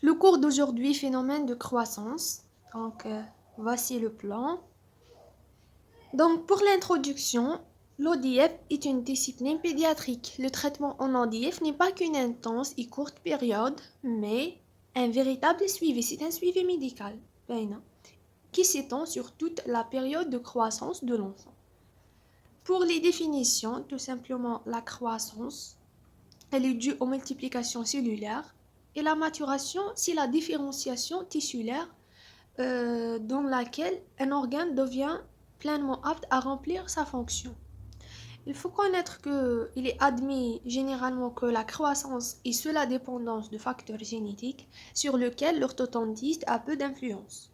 Le cours d'aujourd'hui, phénomène de croissance. Donc, voici le plan. Donc, pour l'introduction, l'ODF est une discipline pédiatrique. Le traitement en ODF n'est pas qu'une intense et courte période, mais un véritable suivi. C'est un suivi médical qui s'étend sur toute la période de croissance de l'enfant. Pour les définitions, tout simplement, la croissance, elle est due aux multiplications cellulaires et la maturation, c'est la différenciation tissulaire dans laquelle un organe devient pleinement apte à remplir sa fonction. Il faut connaître qu'il est admis généralement que la croissance est sous la dépendance de facteurs génétiques sur lesquels l'orthodontiste a peu d'influence,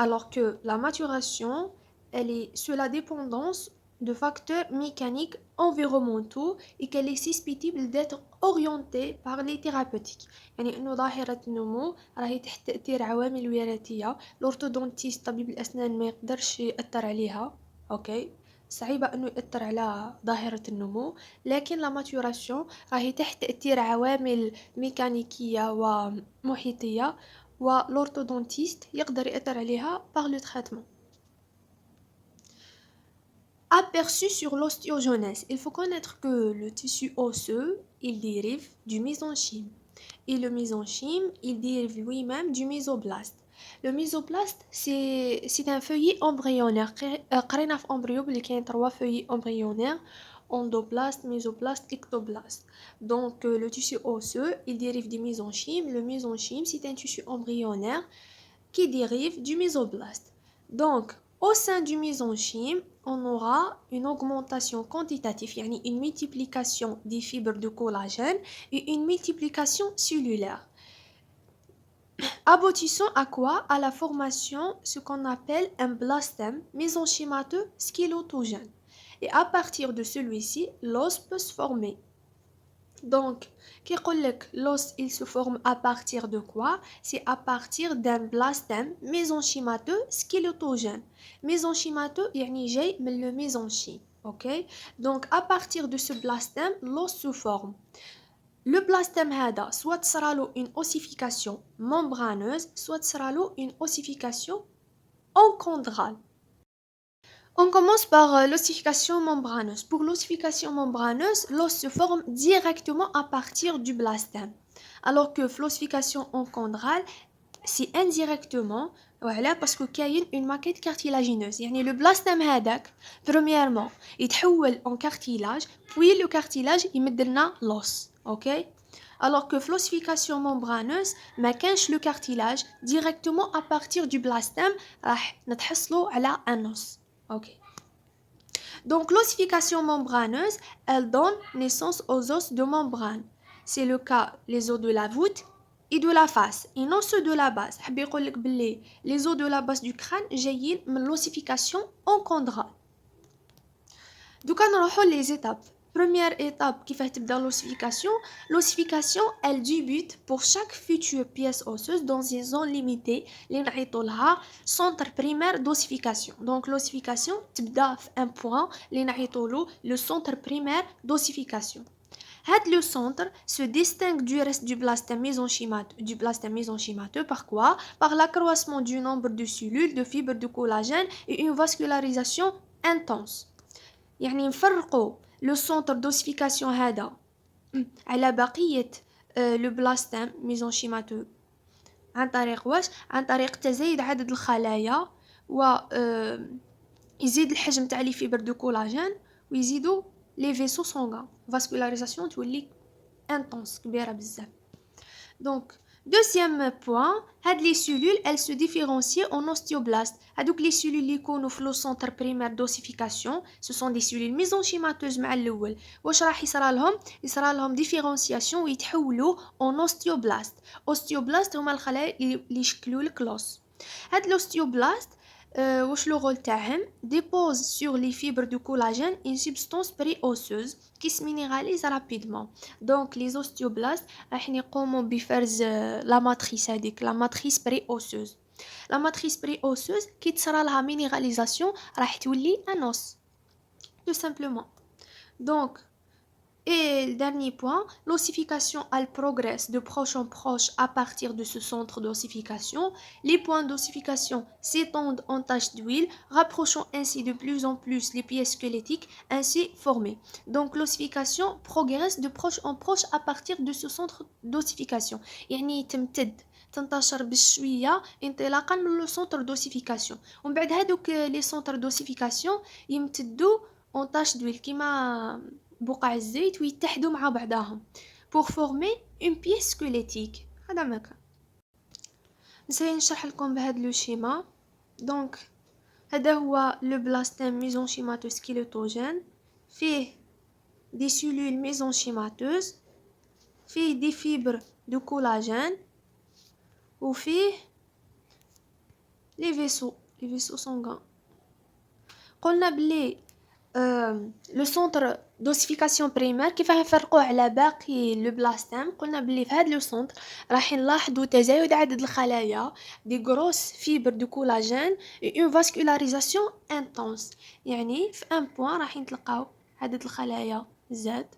alors que la maturation, elle est sous la dépendance de facteurs mécaniques environnementaux et qu'elle est susceptible d'être orientée par les thérapeutiques. يعني انه ظاهرة النمو راهي تحت تأثير عوامل وراثية. الأورثودونتيست طبيب الأسنان ما يقدرش يأثر عليها. اوكي، صعيبة انه يأثر على ظاهرة النمو، لكن لا ماتوراسيون راهي تحت تأثير عوامل ميكانيكية ومحيطية، والأورثودونتيست يقدر يأثر عليها par le traitement. Aperçu sur l'ostéogenèse. Il faut connaître que le tissu osseux, il dérive du mésenchyme. Et le mésenchyme, il dérive lui-même du mésoblaste. Le mésoblaste, c'est un feuillet embryonnaire. قرينا في embryo بلي كاين 3 feuillets embryonnaires: endoblaste, mésoblaste, ectoblaste. Donc le tissu osseux, il dérive du mésenchyme. Le mésenchyme, c'est un tissu embryonnaire qui dérive du mésoblaste. Donc au sein du mésenchyme, on aura une augmentation quantitative, يعني une multiplication des fibres de collagène et une multiplication cellulaire. Aboutissant à quoi? À la formation, ce qu'on appelle un blastème mésenchymateux scélotogène. Et à partir de celui-ci, l'os peut se former. Donc, l'os il se forme à partir de quoi? C'est à partir d'un blastème mésenchymateux scélotogène. Mésenchymateux, يعني جاي من le mésenchyme. Ok? Donc, à partir de ce blastème, l'os se forme. Le blastème هذا soit sera une ossification membraneuse, soit sera une ossification encondrale. On commence par l'ossification membraneuse. Pour l'ossification membraneuse, l'os se forme directement à partir du blastème. Alors que l'ossification encondrale, c'est indirectement, voilà, parce que كاين une maquette cartilagineuse. يعني le blastème هذاك premièrement يتحول en cartilage, puis le cartilage يمد لنا l'os. OK? Alors que l'ossification membraneuse ما كانش le cartilage, directement à partir du blastème راح نتحصلوا على un os. Ok. Donc l'ossification membraneuse, elle donne naissance aux os de membrane. C'est le cas les os de la voûte et de la face, et non ceux de la base. حبي يقول لك باللي les os de la base du crâne جايين من l'ossification encondrale. دوكا نروحوا les étapes. Première étape كيفاه تبدا l'ossification. L'ossification, elle débute pour chaque future pièce osseuse dans une zone limitée اللي نعيطوا لها centre primaire d'ossification. Donc l'ossification تبدا في un point اللي نعيطوا له le centre primaire d'ossification. Le centre se distingue du reste du blastème mésenchymateux par quoi? Par l'accroissement du nombre de cellules, de fibres de collagène et une vascularisation intense. يعني نفرقوا لو سونتر دوسيفيكاسيون هذا على بقية لو بلاستام ميزونشيماتو عن طريق واش؟ عن طريق تزايد عدد الخلايا و يزيد الحجم تاع لي فيبر دو كولاجين ويزيدوا لي فيسو سونغان. فاسكولاريزاسيون تولي انتونس كبيرة بزاف. دونك deuxième point, les cellules elles se différencient en ostéoblastes. Donc les cellules اللي يكونوا في le centre primaire d'ossification, ce sont des cellules mésenchymateuses مع الأول. واش راح يصرى لهم؟ يصرى لهم différenciation ويتحولوا en ostéoblastes. Ostéoblastes هما الخلايا اللي يشكلوا لك l'os. هاد l'ostéoblaste واش لو رول تاعهم؟ dépose sur les fibres de collagène une substance préosseuse qui se minéralise rapidement. Donc les ostéoblastes راح يقوموا بفرز la matrice هذيك la matrice préosseuse. La matrice préosseuse كي تصرى لها minéralisation راح تولي un os tout simplement. Donc Et le dernier point, l'ossification, elle progresse de proche en proche à partir de ce centre d'ossification. Les points d'ossification s'étendent en taches d'huile, rapprochant ainsi de plus en plus les pièces squelettiques ainsi formées. Donc l'ossification progresse de proche en proche à partir de ce centre d'ossification. يعني تمتد تنتشر بشوية انطلاقا من لو سونتر دوسيفيكاسيون، ومن بعد هادوك لي سونتر دوسيفيكاسيون يمتدوا اون تاش دويل كيما بقع الزيت ويتحدوا مع بعضهم pour former une pièce squelettique. هذا ما كان. نسي نشرح لكم بهذا لو شيما. دونك هذا هو لو بلاستيم ميزونشيماتو سكيلوتوجين، فيه دي سيلول ميزونشيماتوز، فيه دي فيبر دو كولاجين، وفيه لي فيسو سونغان. قلنا بلي لو سونتر دوسيفيكاسيون بريمير كيف نفرقوه على باقي لو بلاستيم. قلنا بلي في هذا لو سونتر راح نلاحظوا تزايد عدد الخلايا، دي غروس فيبر دو كولاجين، اون فاسكولاريزاسيون انتونس. يعني في ان بوين راح نتلقاو عدد الخلايا زاد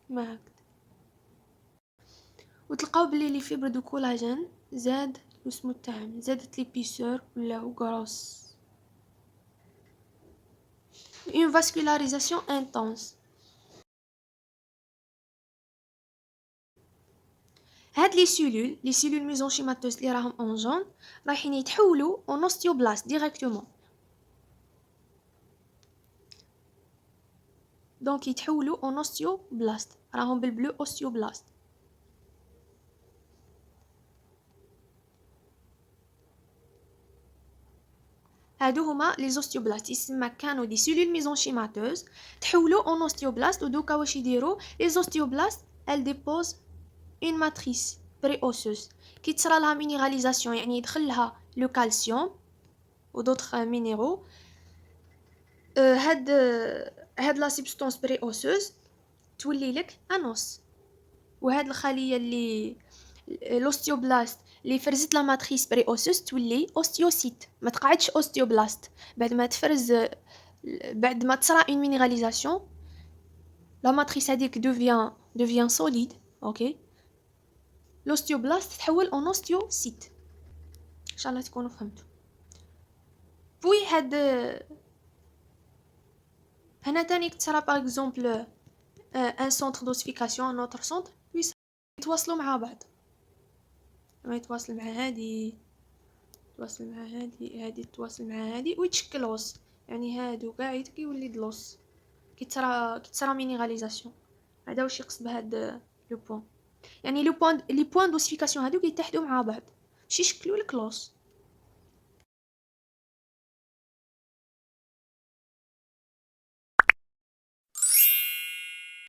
ما هكذا، وتلقاو بلي لي فيبر دو كولاجين زاد الوسمو تاعهم، زادت لي بيسور ولاو غروس، une vascularisation intense. هاد لي سيلول ميزونشيماتوز اللي راهم اون جون رايحين يتحولوا اون اوستيوبلاست ديريكتومون. دونك يتحولوا اون اوستيوبلاست، راهم بالبلو اوستيوبلاست. هادو هما لي زوستيوبلاست، يسمى كانوا دي سيلول ميزونشيماتوز تحولوا اون اوستيوبلاست. ودوكا واش يديروا لي زوستيوبلاست؟ ال ديبوز اون ماتريس بري اوسوس كي تصرى لها مينيراليزاسيون، يعني يدخل لها لو كالسيوم و دوطخ مينيرو. هاد لا سبستانس بري اوسوس تولي لك انوس. وهاد الخليه اللي الاوستيوبلاست اللي فرزت لا ماتريس بري اوسوس تولي اوستيوسيت، ما تقعدش اوستيوبلاست. بعد ما تفرز، بعد ما تصرى اون مينيراليزاسيون، لا ماتريس هذيك دوفيان سوليد. اوكي، l'osteoblast تحول en osteocyte. ان شاء الله تكونوا فهمتوا. بوي هاد هنا تاني تصرى باغ اكزومبل ان سونتر دوسيفيكاسيون ان اوتر سونتر يتواصلوا مع بعض. ما يتواصل مع هادي، يتواصل مع هادي، هادي تتواصل مع هادي ويتشكل لوس. يعني هادو كاع كيولي دلوس كي تصرى مينيراليزاسيون. هذا واش يقصد بهاد لو بوين. يعني لي بوين دوسيفيكاسيون هادو كيتحدوا مع بعض باش يشكلوا لك لوس.